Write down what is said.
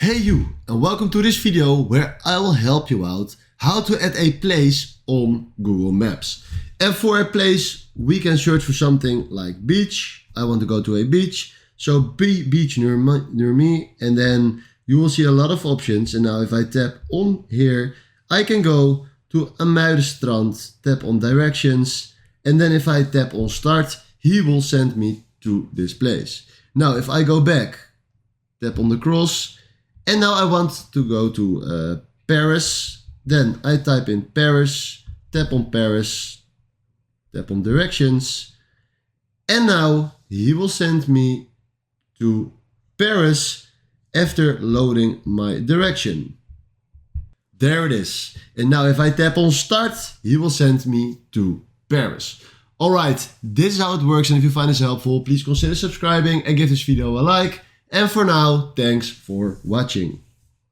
Hey you, and welcome to this video where I will help you out how to add a place on Google Maps. And for a place we can search for something like beach. I want to go to a beach, so beach near me, and then you will see a lot of options. And now if I tap on here, I can go to Muiderstrand, tap on directions, and then if I tap on start, he will send me to this place. Now if I go back, tap on the cross, and now I want to go to Paris. Then I type in Paris, tap on Paris, tap on directions, and now he will send me to Paris after loading my direction. There it is. And now if I tap on start, he will send me to Paris. Alright, this is how it works, and if you find this helpful, please consider subscribing and give this video a like. And for now, thanks for watching.